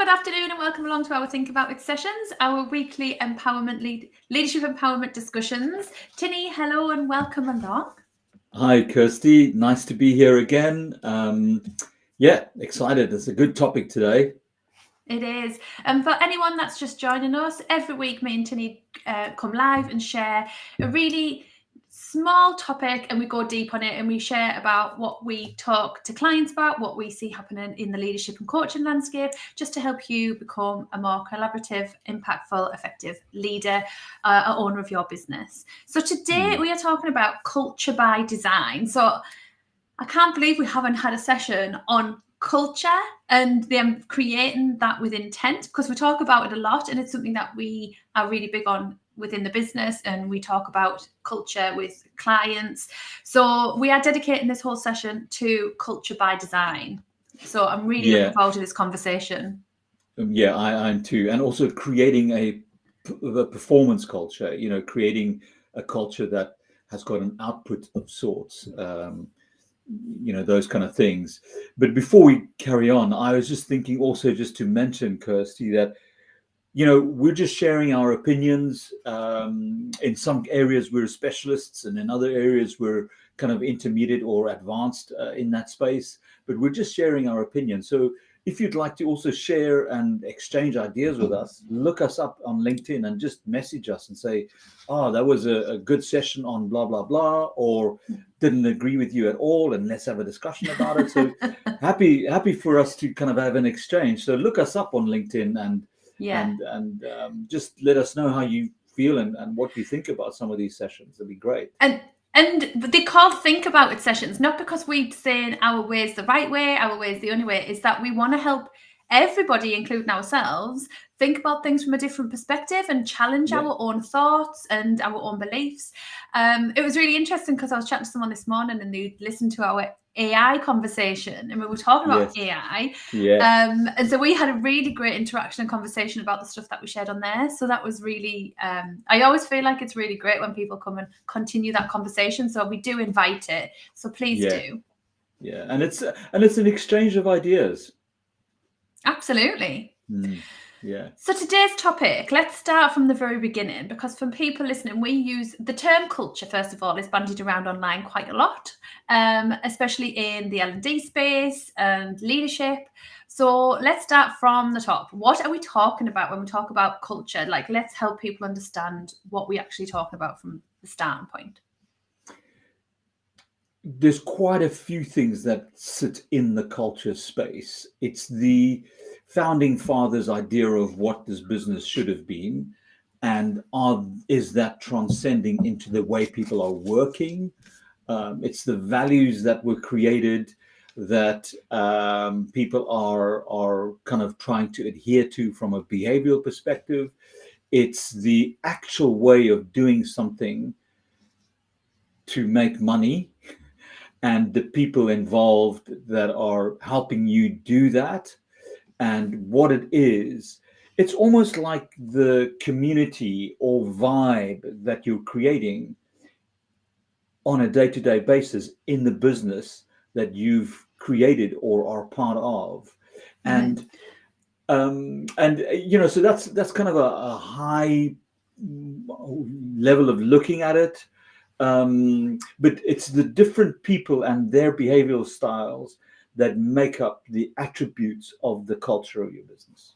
afternoon and welcome along to our Think About It sessions, our weekly leadership empowerment discussions. Tienie, hello and welcome along. Hi, Kirsty. Nice to be here again. Excited. It's a good topic today. It is. For anyone that's just joining us, every week me and Tinie come live and share a really small topic, and we go deep on it and we share about what we talk to clients about, what we see happening in the leadership and coaching landscape, just to help you become a more collaborative, impactful, effective leader, owner of your business. So today we are talking about culture by design. So I can't believe we haven't had a session on culture and them creating that with intent, because we talk about it a lot and it's something that we are really big on within the business, and we talk about culture with clients. So we are dedicating this whole session to culture by design. So I'm really looking forward to this conversation. I am too. And also creating a performance culture, creating a culture that has got an output of sorts, those kind of things. But before we carry on, I was just thinking also just to mention, Kirsty, that we're just sharing our opinions. In some areas we're specialists, and in other areas we're kind of intermediate or advanced in that space, but we're just sharing our opinions. So if you'd like to also share and exchange ideas with us, look us up on LinkedIn and just message us and say, that was a good session on blah, blah, blah, or didn't agree with you at all, and let's have a discussion about it. So happy for us to kind of have an exchange. So look us up on LinkedIn and just let us know how you feel and what you think about some of these sessions. It'd be great. And they call Think About It sessions, not because we're saying our way is the right way, our way is the only way. Is that we want to help everybody, including ourselves, think about things from a different perspective and challenge our own thoughts and our own beliefs. It was really interesting because I was chatting to someone this morning and they listened to our AI conversation, and we were talking about AI. And so we had a really great interaction and conversation about the stuff that we shared on there. So that was really, I always feel like it's really great when people come and continue that conversation. So we do invite it. So please do. Yeah, and it's an exchange of ideas. Absolutely. Yeah. So today's topic, let's start from the very beginning, because for people listening, we use the term culture, first of all, is bandied around online quite a lot, especially in the L&D space and leadership. So let's start from the top. What are we talking about when we talk about culture? Like, let's help people understand what we're actually talking about from the starting point. There's quite a few things that sit in the culture space. It's the founding fathers' idea of what this business should have been, and is that transcending into the way people are working. It's the values that were created that people are kind of trying to adhere to from a behavioral perspective. It's the actual way of doing something to make money, and the people involved that are helping you do that. And what it is, it's almost like the community or vibe that you're creating on a day-to-day basis in the business that you've created or are part of. And so that's kind of a high level of looking at it. But it's the different people and their behavioral styles that make up the attributes of the culture of your business.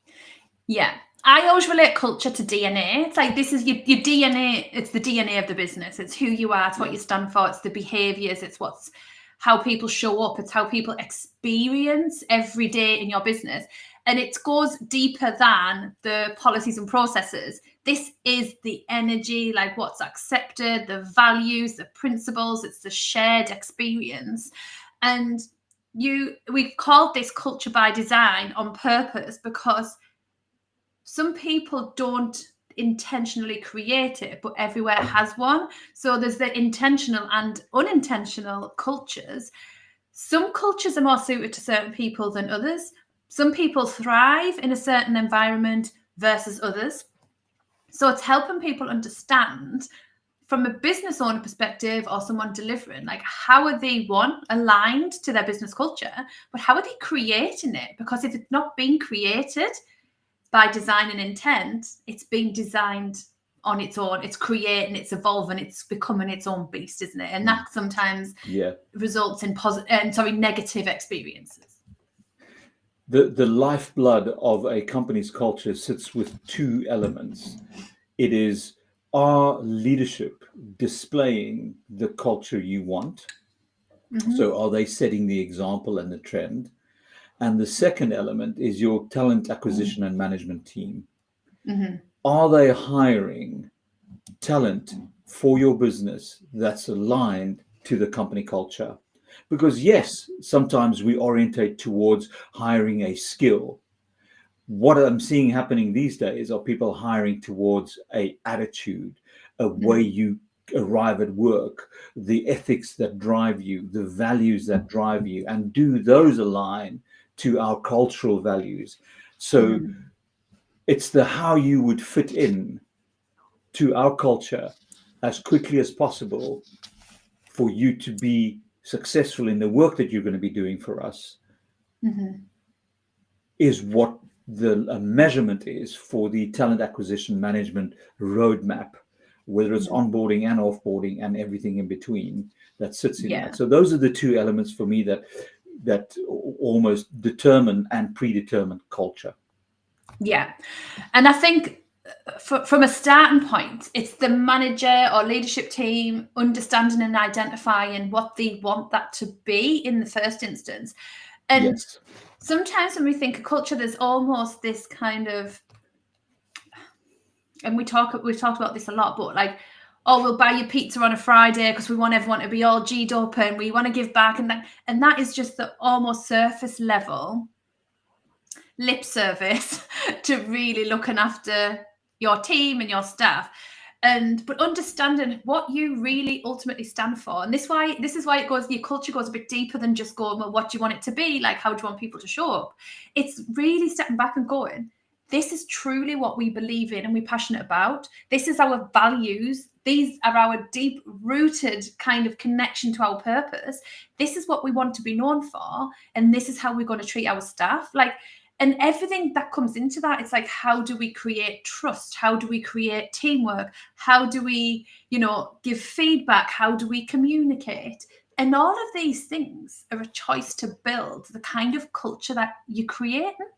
Yeah. I always relate culture to DNA. It's like, this is your DNA. It's the DNA of the business. It's who you are. It's what you stand for. It's the behaviors. It's how people show up. It's how people experience every day in your business. And it goes deeper than the policies and processes. This is the energy, like what's accepted, the values, the principles. It's the shared experience. And we've called this culture by design on purpose, because some people don't intentionally create it, but everywhere has one. So there's the intentional and unintentional cultures. Some cultures are more suited to certain people than others. Some people thrive in a certain environment versus others. So it's helping people understand from a business owner perspective, or someone delivering, like, how are they, one, aligned to their business culture, but how are they creating it? Because if it's not being created, by design and intent, it's been designed on its own. It's creating, it's evolving, it's becoming its own beast, isn't it? And that sometimes results in negative experiences. The lifeblood of a company's culture sits with two elements. It is, our leadership displaying the culture you want? So are they setting the example and the trend? And the second element is your talent acquisition and management team. Are they hiring talent for your business that's aligned to the company culture? Because yes, sometimes we orientate towards hiring a skill. What I'm seeing happening these days are people hiring towards a attitude, a way you arrive at work, the ethics that drive you, the values that drive you, and do those align to our cultural values? So it's the how you would fit in to our culture as quickly as possible for you to be successful in the work that you're going to be doing for us, is what the measurement is for the talent acquisition management roadmap, whether it's onboarding and offboarding and everything in between that sits in that. So those are the two elements for me that almost determine and predetermine culture. Yeah. And I think from a starting point, it's the manager or leadership team understanding and identifying what they want that to be in the first instance. And sometimes when we think of culture, there's almost this kind of, and we've talked about this a lot, but like, oh, we'll buy you pizza on a Friday because we want everyone to be all G'd up and we want to give back. And that is just the almost surface level lip service to really looking after your team and your staff. But understanding what you really ultimately stand for. And this is why it goes, your culture goes a bit deeper than just going, well, what do you want it to be? Like, how do you want people to show up? It's really stepping back and going, this is truly what we believe in and we're passionate about. This is our values. These are our deep-rooted kind of connection to our purpose. This is what we want to be known for. And this is how we're going to treat our staff. And everything that comes into that, it's like, how do we create trust? How do we create teamwork? How do we, give feedback? How do we communicate? And all of these things are a choice to build the kind of culture that you're creating.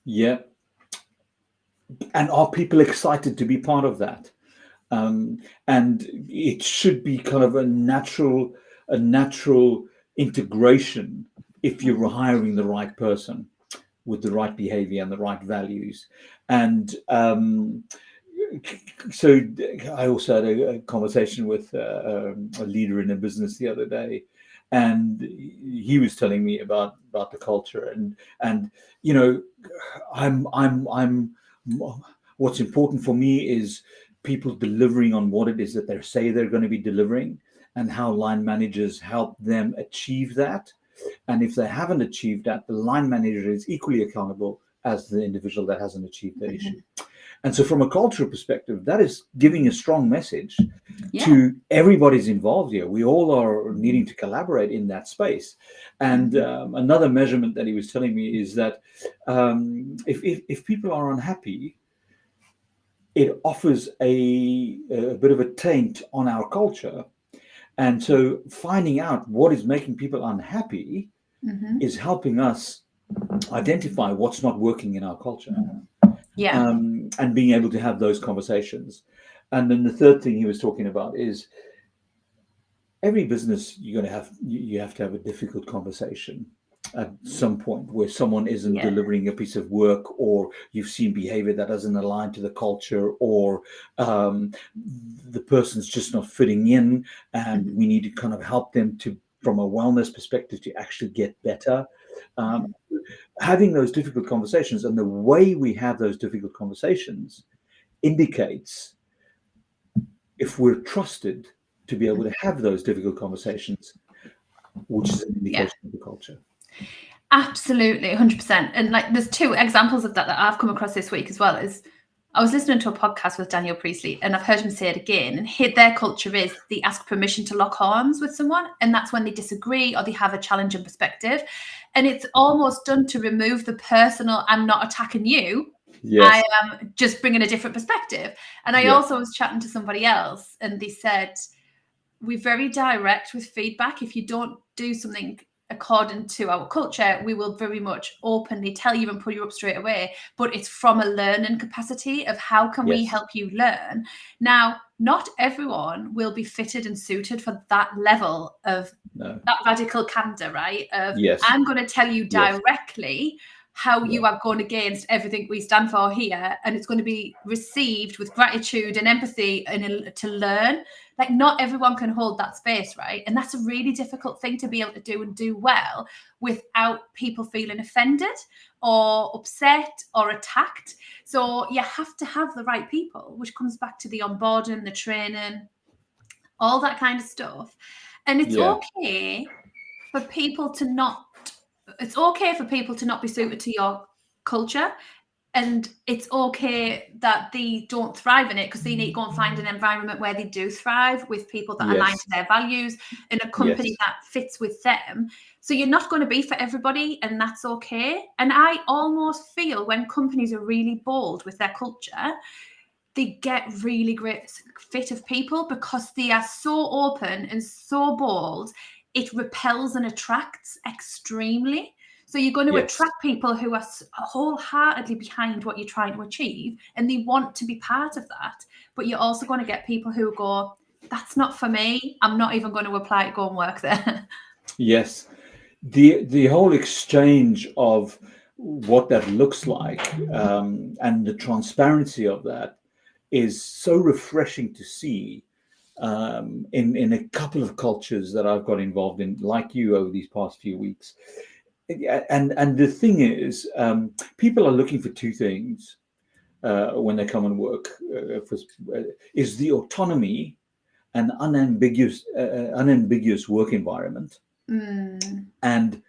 Yeah. And are people excited to be part of that? And it should be kind of a natural integration if you're hiring the right person with the right behavior and the right values. And so I also had a conversation with a leader in a business the other day, and he was telling me about the culture and I'm what's important for me is people delivering on what it is that they say they're going to be delivering, and how line managers help them achieve that. And if they haven't achieved that, the line manager is equally accountable as the individual that hasn't achieved that issue. And so from a cultural perspective, that is giving a strong message to everybody's involved here. We all are needing to collaborate in that space. And another measurement that he was telling me is that if people are unhappy, it offers a bit of a taint on our culture. And so finding out what is making people unhappy is helping us identify what's not working in our culture. And being able to have those conversations. And then the third thing he was talking about is every business you have to have a difficult conversation at some point where someone isn't delivering a piece of work, or you've seen behavior that doesn't align to the culture, or the person's just not fitting in, and we need to kind of help them from a wellness perspective to actually get better. Having those difficult conversations, and the way we have those difficult conversations indicates if we're trusted to be able to have those difficult conversations, which is an indication of the culture. Absolutely, 100%. And there's two examples of that I've come across this week as well. Is I was listening to a podcast with Daniel Priestley, and I've heard him say it again. And their culture is they ask permission to lock arms with someone, and that's when they disagree or they have a challenging perspective. And it's almost done to remove the personal, I'm not attacking you. Yes. I am just bringing a different perspective. And I Yeah. also was chatting to somebody else, and they said, we're very direct with feedback. If you don't do something according to our culture, we will very much openly tell you and pull you up straight away. But it's from a learning capacity of how can we Yes. help you learn. Now, not everyone will be fitted and suited for that level of No. that radical candor, right? Of Yes. I'm going to tell you Yes. directly how you are going against everything we stand for here, and it's going to be received with gratitude and empathy and to learn. Like, not everyone can hold that space, right? And that's a really difficult thing to be able to do and do well without people feeling offended or upset or attacked. So you have to have the right people, which comes back to the onboarding, the training, all that kind of stuff. And it's okay for people to not be suited to your culture, and it's okay that they don't thrive in it, because they need to go and find an environment where they do thrive with people that align Yes. to their values, in a company Yes. that fits with them. So you're not going to be for everybody, and that's okay. And I almost feel when companies are really bold with their culture, they get really great fit of people because they are so open and so bold. It repels and attracts extremely. So you're going to Yes. attract people who are wholeheartedly behind what you're trying to achieve, and they want to be part of that. But you're also going to get people who go, that's not for me. I'm not even going to apply to go and work there. Yes. The whole exchange of what that looks like, and the transparency of that is so refreshing to see, in a couple of cultures that I've got involved in, like you, over these past few weeks. And the thing is, people are looking for two things when they come and work. Is the autonomy and unambiguous work environment, and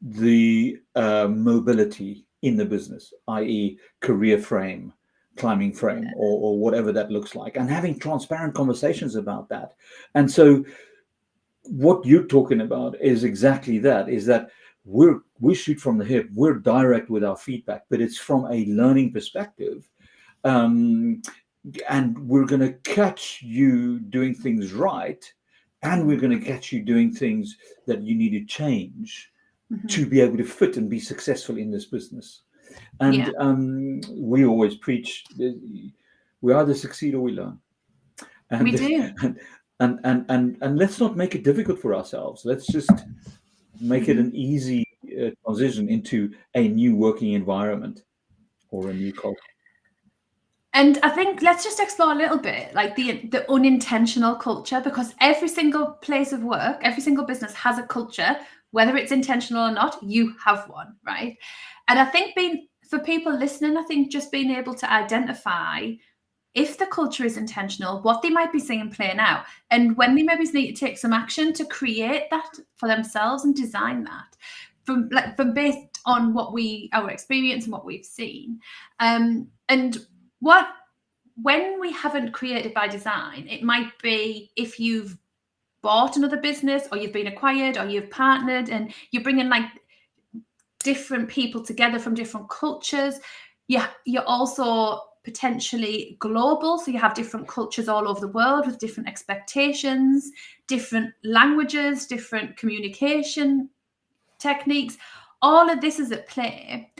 the mobility in the business, i.e., career frame, climbing frame, or whatever that looks like, and having transparent conversations about that. And so, what you're talking about is exactly that: is that we shoot from the hip, we're direct with our feedback, but it's from a learning perspective. Um, and we're going to catch you doing things right, and we're going to catch you doing things that you need to change to be able to fit and be successful in this business. And we always preach, we either succeed or we learn. And, We do. and let's not make it difficult for ourselves. Let's just make it an easy transition into a new working environment or a new culture. And I think let's just explore a little bit like the unintentional culture, because every single place of work, every single business has a culture, whether it's intentional or not. You have one, right? And I think for people listening, I think just being able to identify if the culture is intentional, what they might be seeing playing out, and when they maybe need to take some action to create that for themselves and design that from based on our experience and what we've seen. And when we haven't created by design, it might be if you've bought another business, or you've been acquired, or you've partnered, and you're bringing like different people together from different cultures. You're also potentially global, so you have different cultures all over the world with different expectations, different languages, different communication techniques. All of this is at play.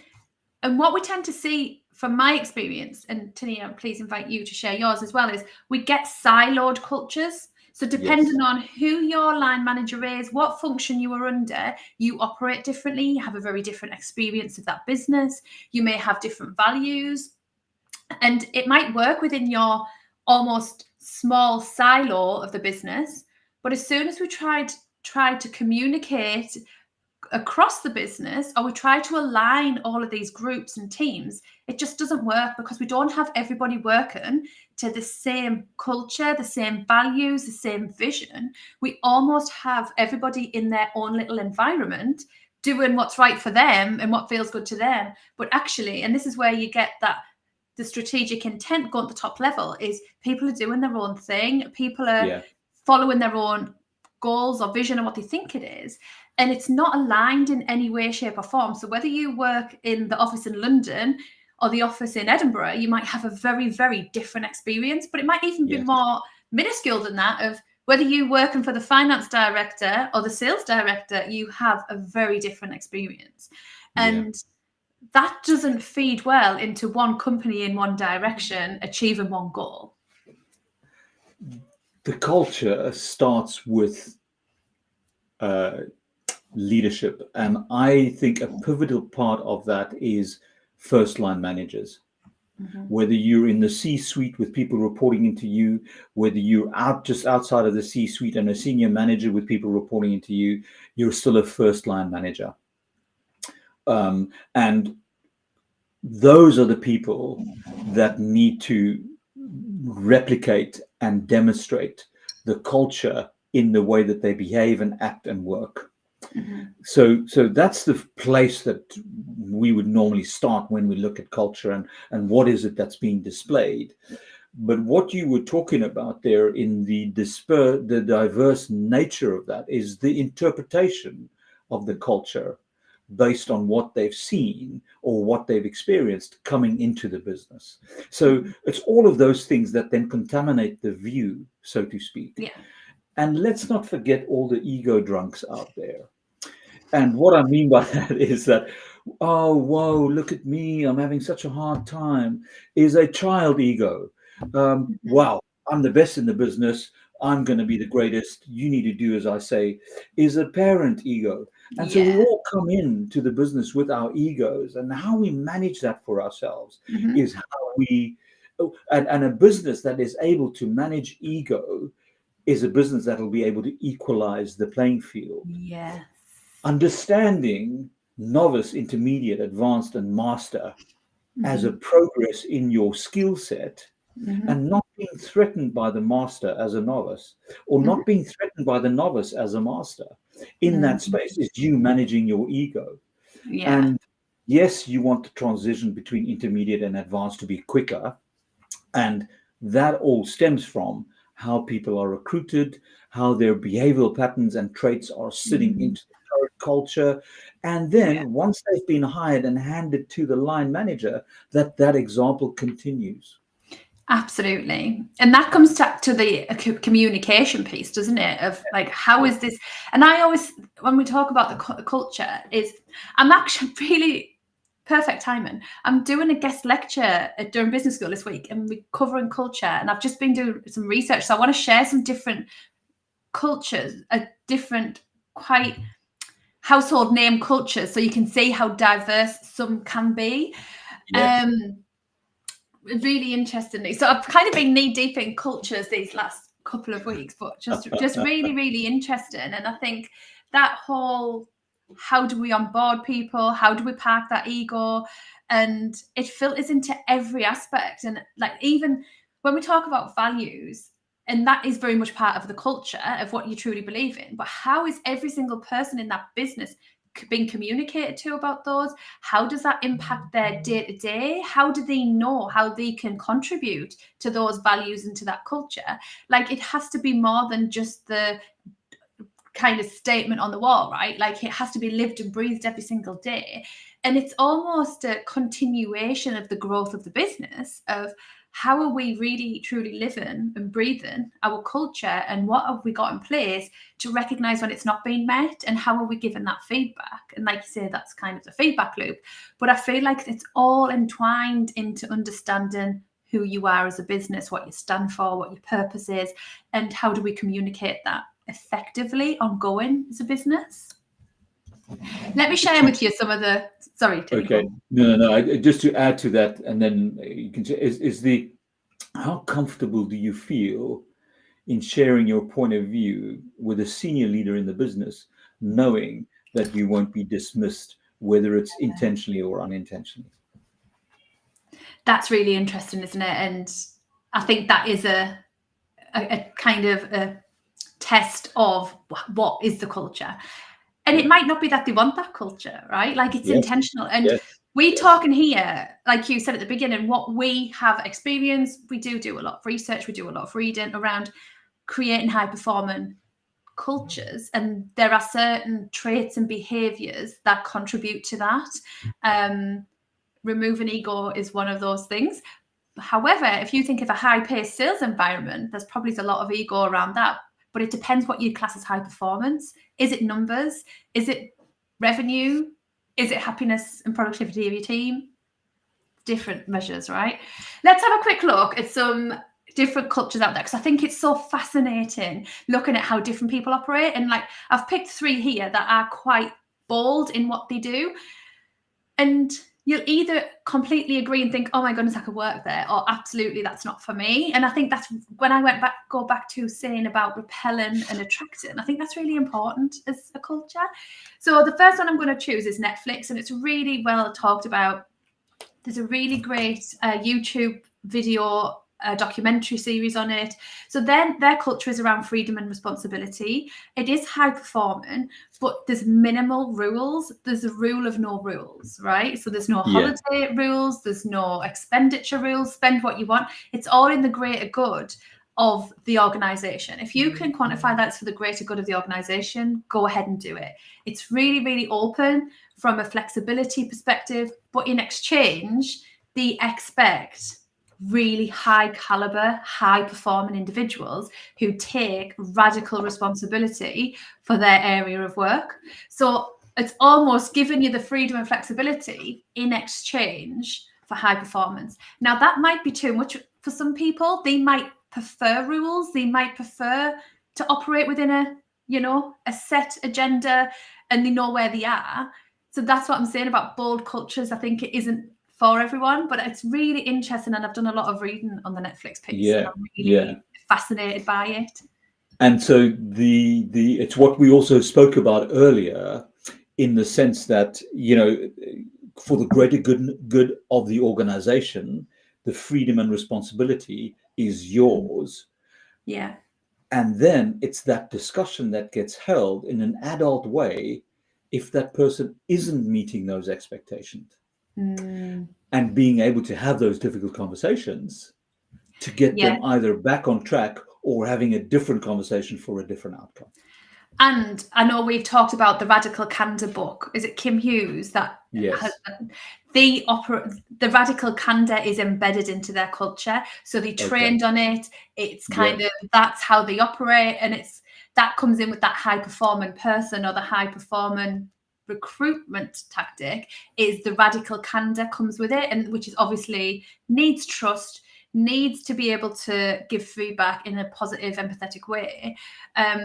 And what we tend to see from my experience, and Tinie, please invite you to share yours as well, is we get siloed cultures. So depending on who your line manager is, what function you are under, you operate differently. You have a very different experience of that business. You may have different values. And it might work within your almost small silo of the business. But as soon as we try to communicate across the business, or we try to align all of these groups and teams, it just doesn't work, because we don't have everybody working to the same culture, the same values, the same vision. We almost have everybody in their own little environment doing what's right for them and what feels good to them. But actually, and this is where you get that the strategic intent going to the top level, is people are doing their own thing. People are following their own goals or vision of what they think it is. And it's not aligned in any way, shape or form. So whether you work in the office in London or the office in Edinburgh, you might have a very, very different experience, but it might even be more minuscule than that. Of whether you're working for the finance director or the sales director, you have a very different experience. And that doesn't feed well into one company in one direction, achieving one goal. The culture starts with leadership. And I think a pivotal part of that is first line managers. Whether you're in the C-suite with people reporting into you, whether you're just outside of the C-suite and a senior manager with people reporting into you, you're still a first line manager. And those are the people that need to replicate and demonstrate the culture in the way that they behave and act and work. So that's the place that we would normally start when we look at culture and what is it that's being displayed. But what you were talking about there in the diverse nature of that is the interpretation of the culture based on what they've seen or what they've experienced coming into the business. So it's all of those things that then contaminate the view, so to speak. Yeah. And let's not forget all the ego drunks out there. And what I mean by that is that, oh, whoa, look at me, I'm having such a hard time, is a child ego. Wow, I'm the best in the business, I'm going to be the greatest, you need to do as I say, is a parent ego. And so we all come into the business with our egos, and how we manage that for ourselves is how we, and a business that is able to manage ego is a business that will be able to equalize the playing field. Yes. Understanding novice, intermediate, advanced, and master as a progress in your skill set, and not being threatened by the master as a novice, or not being threatened by the novice as a master. In that space is you managing your ego. And yes, you want the transition between intermediate and advanced to be quicker. And that all stems from how people are recruited, how their behavioral patterns and traits are sitting into the current culture. And then once they've been hired and handed to the line manager, that example continues. Absolutely. And that comes to the communication piece, doesn't it? Of like, how is this? And I always, when we talk about the culture, I'm actually really perfect timing. I'm doing a guest lecture at Durham Business School this week, and we're covering culture. And I've just been doing some research. So I want to share some different cultures, different quite household name cultures, so you can see how diverse some can be. Really interestingly, so I've kind of been knee deep in cultures these last couple of weeks, but just really, really interesting. And I think that whole, how do we onboard people? How do we park that ego? And it filters into every aspect. And like, even when we talk about values, and that is very much part of the culture of what you truly believe in, but how is every single person in that business being communicated to about those? How does that impact their day-to-day? How do they know how they can contribute to those values and to that culture? Like, it has to be more than just the kind of statement on the wall, right? Like, it has to be lived and breathed every single day. And it's almost a continuation of the growth of the business, of how are we really truly living and breathing our culture, and what have we got in place to recognize when it's not being met, and how are we giving that feedback? And like you say, that's kind of the feedback loop. But I feel like it's all entwined into understanding who you are as a business, what you stand for, what your purpose is, and how do we communicate that effectively ongoing as a business. Let me share with you some of the, sorry. Okay. No. Just to add to that, and then you can say, how comfortable do you feel in sharing your point of view with a senior leader in the business, knowing that you won't be dismissed, whether it's intentionally or unintentionally? That's really interesting, isn't it? And I think that is a kind of a test of what is the culture. And it might not be that they want that culture, right? Like, it's intentional. And we talking here, like you said at the beginning, what we have experienced, we do a lot of research, we do a lot of reading around creating high performing cultures. And there are certain traits and behaviors that contribute to that. removing ego is one of those things. However, if you think of a high-paced sales environment, there's probably a lot of ego around that. But it depends what you class as high performance. Is it numbers? Is it revenue? Is it happiness and productivity of your team? Different measures, right? Let's have a quick look at some different cultures out there, because I think it's so fascinating looking at how different people operate. And like, I've picked 3 here that are quite bold in what they do. And you'll either completely agree and think, oh my goodness, I could work there, or absolutely, that's not for me. And I think that's when I go back to saying about repelling and attracting. I think that's really important as a culture. So the first one I'm going to choose is Netflix, and it's really well talked about. There's a really great YouTube video documentary series on it. So then their culture is around freedom and responsibility. It is high performing, but there's minimal rules. There's a rule of no rules, right? So there's no holiday rules. There's no expenditure rules. Spend what you want. It's all in the greater good of the organization. If you can quantify that's for the greater good of the organization, go ahead and do it. It's really, really open from a flexibility perspective, but in exchange, they expect really high caliber, high performing individuals who take radical responsibility for their area of work. So it's almost giving you the freedom and flexibility in exchange for high performance. Now, that might be too much for some people. They might prefer rules. They might prefer to operate within a set agenda, and they know where they are. So that's what I'm saying about bold cultures. I think it isn't for everyone, but it's really interesting, and I've done a lot of reading on the Netflix piece. And I'm really fascinated by it. And so the it's what we also spoke about earlier, in the sense that, for the greater good of the organization, the freedom and responsibility is yours. Yeah. And then it's that discussion that gets held in an adult way if that person isn't meeting those expectations. And being able to have those difficult conversations to get them either back on track or having a different conversation for a different outcome. And I know we've talked about the Radical Candor book. Is it Kim Hughes that has the Radical Candor is embedded into their culture. So they trained on it. It's kind of, that's how they operate. And that comes in with that high performing person, or the high performing recruitment tactic is the radical candor comes with it, and which is obviously needs trust, needs to be able to give feedback in a positive, empathetic way.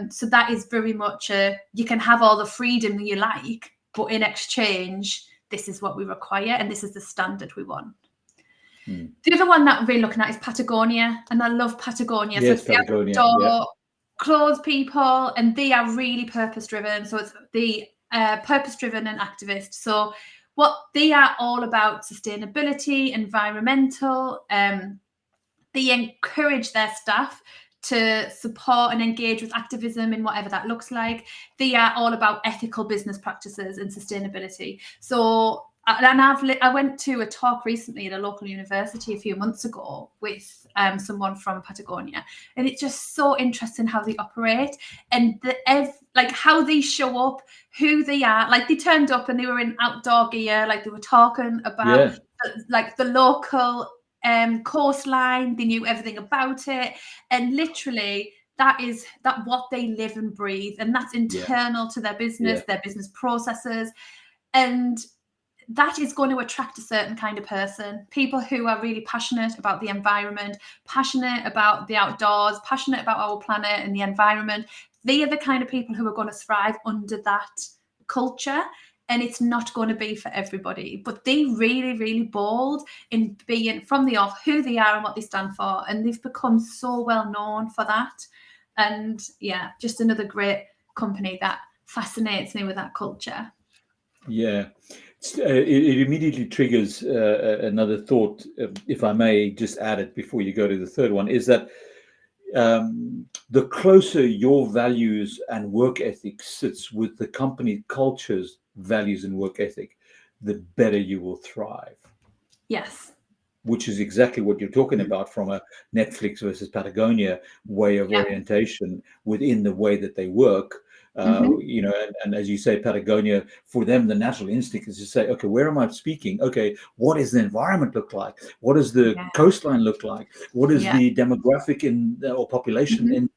So that is very much you can have all the freedom that you like, but in exchange, this is what we require, and this is the standard we want. The other one that we're looking at is Patagonia, and I love Patagonia. Yes, so it's Patagonia, the outdoor clothes people, and they are really purpose-driven. So it's the purpose-driven and activist. So what they are all about: sustainability, environmental. They encourage their staff to support and engage with activism in whatever that looks like. They are all about ethical business practices and sustainability. So, and I went to a talk recently at a local university a few months ago with someone from Patagonia, and it's just so interesting how they operate and like how they show up, who they are. Like, they turned up and they were in outdoor gear, like they were talking about like the local coastline. They knew everything about it, and literally that what they live and breathe, and that's internal to their business, their business processes, and that is going to attract a certain kind of person. People who are really passionate about the environment, passionate about the outdoors, passionate about our planet and the environment. They are the kind of people who are going to thrive under that culture. And it's not going to be for everybody, but they really, really bold in being from the off who they are and what they stand for. And they've become so well known for that. And just another great company that fascinates me with that culture. Yeah. It immediately triggers another thought, if I may just add it before you go to the third one, is that the closer your values and work ethic sits with the company culture's values and work ethic, the better you will thrive. Yes. Which is exactly what you're talking about from a Netflix versus Patagonia way of orientation within the way that they work. You know, and as you say, Patagonia, for them, the natural instinct is to say, okay, where am I speaking? Okay, what does the environment look like? What does the coastline look like? What is the demographic or population in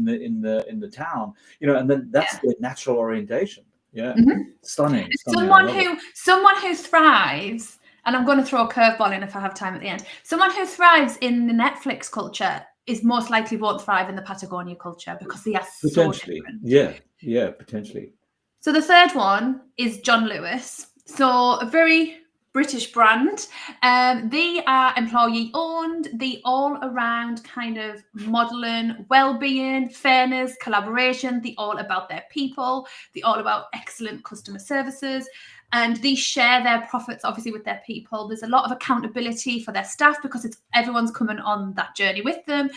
the town? You know, and then that's their natural orientation. Yeah, stunning. Someone who thrives. And I'm going to throw a curveball in if I have time at the end. Someone who thrives in the Netflix culture is most likely won't thrive in the Patagonia culture because they are so different. Yeah, potentially. So the third one is John Lewis. So a very British brand. They are employee owned. They all around kind of modeling well-being, fairness, collaboration. They all about their people. They all about excellent customer services. And they share their profits, obviously, with their people. There's a lot of accountability for their staff because everyone's coming on that journey with them.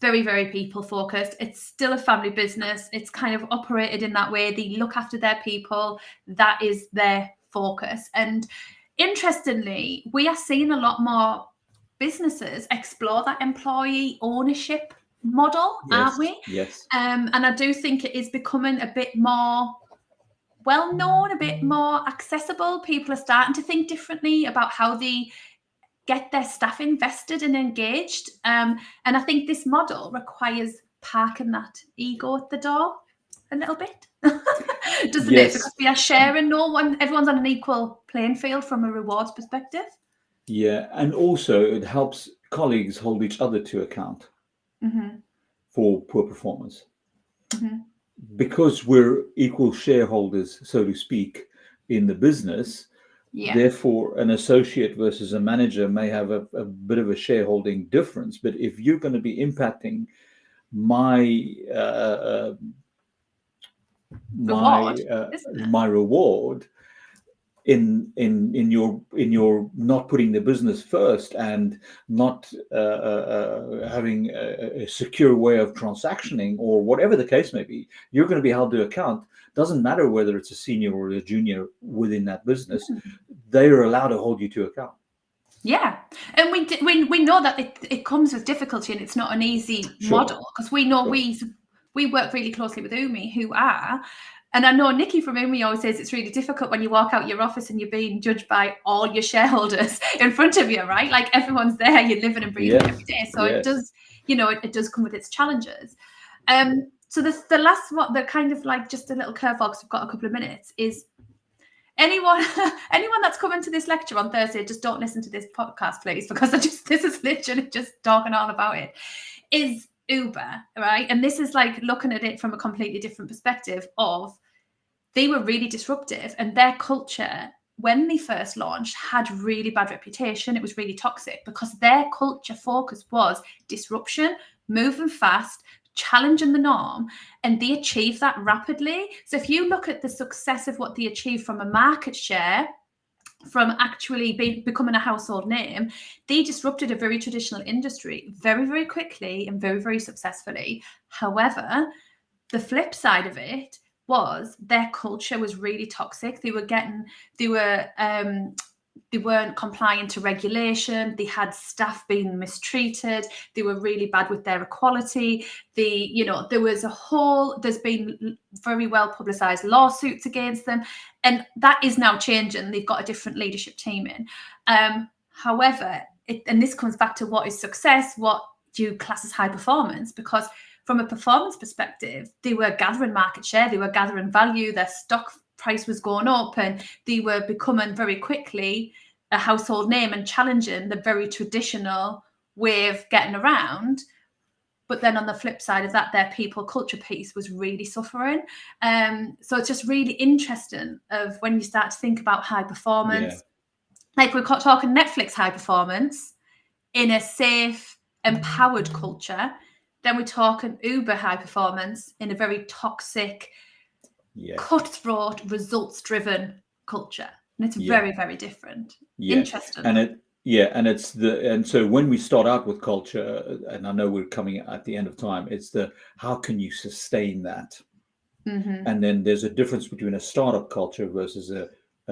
Very, very people focused. It's still a family business. It's kind of operated in that way. They look after their people. That is their focus. And interestingly, we are seeing a lot more businesses explore that employee ownership model, aren't we? Yes. And I do think it is becoming a bit more well-known, a bit more accessible. People are starting to think differently about how they get their staff invested and engaged. And I think this model requires parking that ego at the door a little bit, doesn't it? Because we are sharing, everyone's on an equal playing field from a rewards perspective. Yeah, and also it helps colleagues hold each other to account for poor performance. Because we're equal shareholders, so to speak, in the business, therefore an associate versus a manager may have a bit of a shareholding difference. But if you're going to be impacting my reward in your not putting the business first and not having a secure way of transactioning or whatever the case may be, you're going to be held to account. Doesn't matter whether it's a senior or a junior within that business, they are allowed to hold you to account. Yeah, and we know that it comes with difficulty and it's not an easy model, because we know we work really closely with Umi, who are. And I know Nikki from Umi always says it's really difficult when you walk out your office and you're being judged by all your shareholders in front of you, right? Like everyone's there, you're living and breathing every day. So it does, it does come with its challenges. So the last one, the kind of like just a little curveball, because we've got a couple of minutes, is anyone that's coming to this lecture on Thursday, just don't listen to this podcast, please, because this is literally just talking all about it, is Uber, right? And this is like looking at it from a completely different perspective of they were really disruptive, and their culture, when they first launched, had really bad reputation. It was really toxic because their culture focus was disruption, moving fast, challenging the norm, and they achieved that rapidly. So if you look at the success of what they achieved from a market share, from actually becoming a household name, they disrupted a very traditional industry very, very quickly and very, very successfully. However, the flip side of it was their culture was really toxic. They weren't compliant to regulation. They had staff being mistreated. They were really bad with their equality. There's been very well publicized lawsuits against them. And that is now changing. They've got a different leadership team in. However, and this comes back to what is success, what do you class as high performance? Because from a performance perspective, they were gathering market share, they were gathering value, their stock price was going up, and they were becoming very quickly a household name and challenging the very traditional way of getting around. But then on the flip side of that, their people culture piece was really suffering. So it's just really interesting of when you start to think about high performance, like we're talking Netflix high performance in a safe, empowered culture. Then we're talking Uber high performance in a very toxic, cutthroat, results-driven culture. And it's very, very different. Interesting. And so when we start out with culture, and I know we're coming at the end of time, it's how can you sustain that? And then there's a difference between a startup culture versus a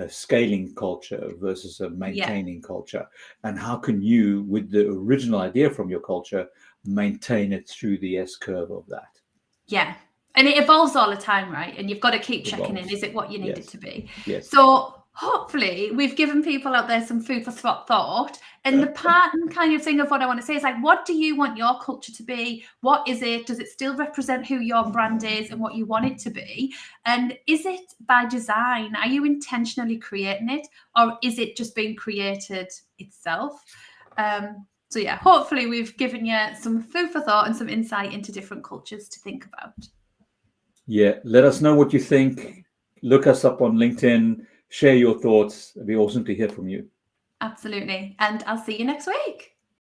scaling culture versus a maintaining culture. And how can you, with the original idea from your culture, maintain it through the S curve of that? Yeah. And it evolves all the time, right? And you've got to keep checking in. Evolves. Is it what you need Yes. it to be? Yes. So hopefully we've given people out there some food for thought. And the pattern kind of thing of what I want to say is like, what do you want your culture to be? What is it? Does it still represent who your brand is and what you want it to be? And is it by design? Are you intentionally creating it? Or is it just being created itself? So yeah, hopefully we've given you some food for thought and some insight into different cultures to think about. Yeah, let us know what you think. Look us up on LinkedIn. Share your thoughts. It'd be awesome to hear from you. Absolutely. And I'll see you next week.